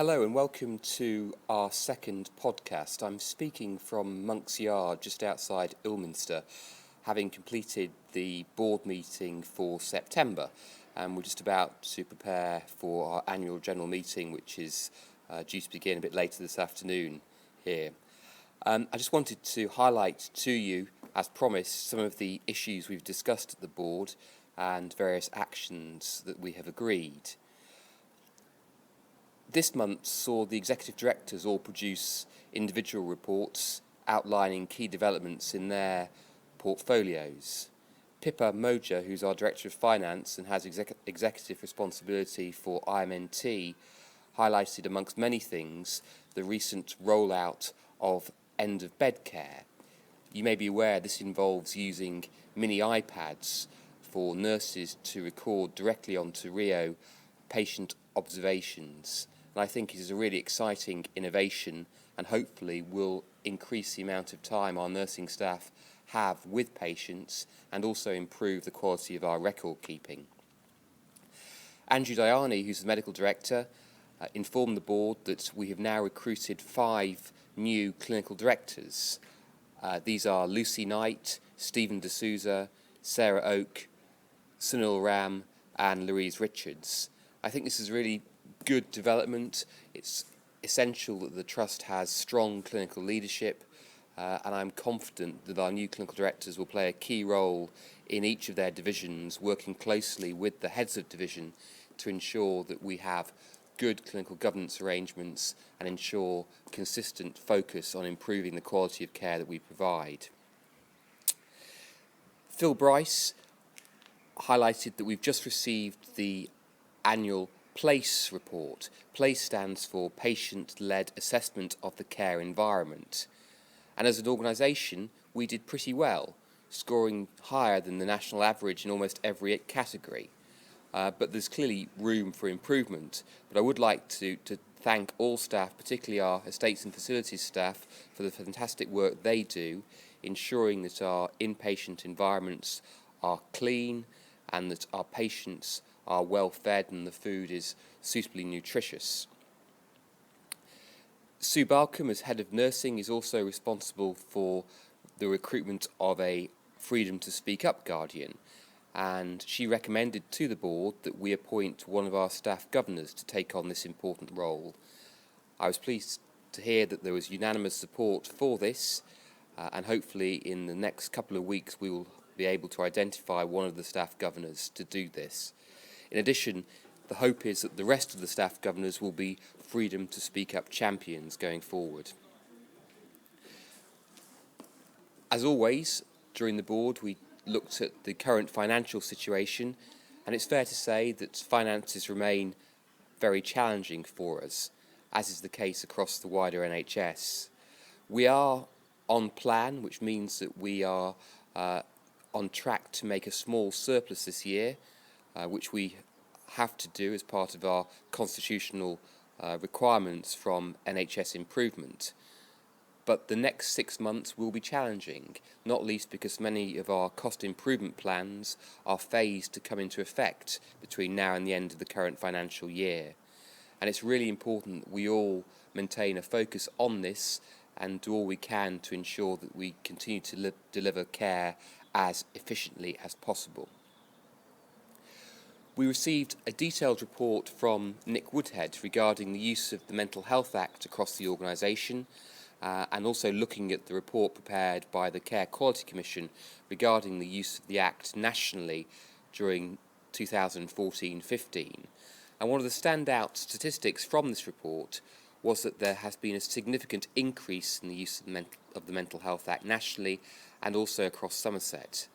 Hello and welcome to our second podcast. I'm speaking from Monk's Yard just outside Ilminster, having completed the board meeting for September, and we're just about to prepare for our annual general meeting, which is due to begin a bit later this afternoon here. I just wanted to highlight to you, as promised, some of the issues we've discussed at the board and various actions that we have agreed. This month saw the executive directors all produce individual reports outlining key developments in their portfolios. Pippa Moja, who's our Director of Finance and has executive responsibility for IMNT, highlighted amongst many things the recent rollout of end-of-bed care. You may be aware this involves using mini iPads for nurses to record directly onto Rio patient observations. And I think it is a really exciting innovation and hopefully will increase the amount of time our nursing staff have with patients and also improve the quality of our record keeping. Andrew Diani, who's the medical director, informed the board that we have now recruited 5 new clinical directors. These are Lucy Knight, Stephen D'Souza, Sarah Oak, Sunil Ram and Louise Richards. I think this is really good development. It's essential that the Trust has strong clinical leadership, and I'm confident that our new clinical directors will play a key role in each of their divisions, working closely with the heads of division to ensure that we have good clinical governance arrangements and ensure consistent focus on improving the quality of care that we provide. Phil Bryce highlighted that we've just received the annual PLACE report. PLACE stands for Patient-Led Assessment of the Care Environment. And as an organisation, we did pretty well, scoring higher than the national average in almost every category. But there's clearly room for improvement. But I would like to thank all staff, particularly our estates and facilities staff, for the fantastic work they do, ensuring that our inpatient environments are clean and that our patients are well fed and the food is suitably nutritious. Sue Balcombe, as Head of Nursing, is also responsible for the recruitment of a Freedom to Speak Up Guardian, and she recommended to the board that we appoint one of our staff governors to take on this important role. I was pleased to hear that there was unanimous support for this, and hopefully in the next couple of weeks we will be able to identify one of the staff governors to do this. In addition, the hope is that the rest of the staff governors will be Freedom to Speak Up champions going forward. As always, during the board, we looked at the current financial situation, and it's fair to say that finances remain very challenging for us, as is the case across the wider NHS. We are on plan, which means that we are on track to make a small surplus this year, which we have to do as part of our constitutional requirements from NHS improvement. But the next 6 months will be challenging, not least because many of our cost improvement plans are phased to come into effect between now and the end of the current financial year. And it's really important that we all maintain a focus on this and do all we can to ensure that we continue to deliver care as efficiently as possible. We received a detailed report from Nick Woodhead regarding the use of the Mental Health Act across the organisation, and also looking at the report prepared by the Care Quality Commission regarding the use of the Act nationally during 2014-15. And one of the standout statistics from this report was that there has been a significant increase in the use of the Mental Health Act nationally and also across Somerset.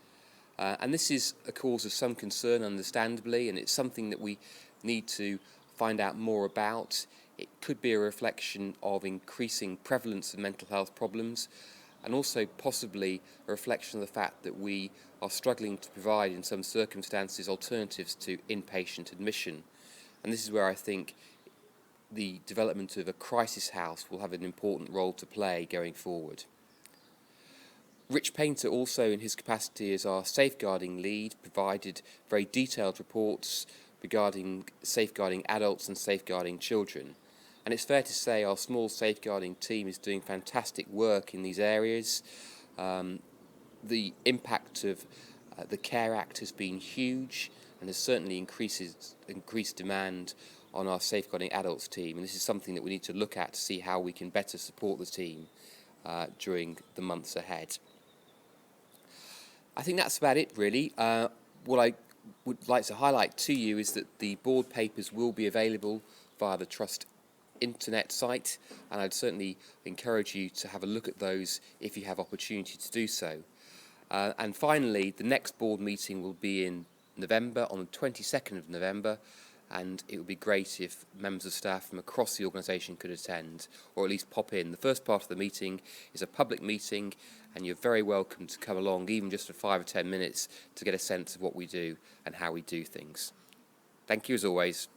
And this is a cause of some concern, understandably, and it's something that we need to find out more about. It could be a reflection of increasing prevalence of mental health problems, and also possibly a reflection of the fact that we are struggling to provide, in some circumstances, alternatives to inpatient admission. And this is where I think the development of a crisis house will have an important role to play going forward. Rich Painter, also in his capacity as our safeguarding lead, provided very detailed reports regarding safeguarding adults and safeguarding children. And it's fair to say our small safeguarding team is doing fantastic work in these areas. The impact of the Care Act has been huge and has certainly increased demand on our safeguarding adults team, and this is something that we need to look at to see how we can better support the team during the months ahead. I think that's about it, really. What I would like to highlight to you is that the board papers will be available via the Trust internet site, and I'd certainly encourage you to have a look at those if you have opportunity to do so. And finally, the next board meeting will be in November, on the 22nd of November, and it would be great if members of staff from across the organisation could attend, or at least pop in. The first part of the meeting is a public meeting, and you're very welcome to come along, even just for 5 or 10 minutes, to get a sense of what we do and how we do things. Thank you as always.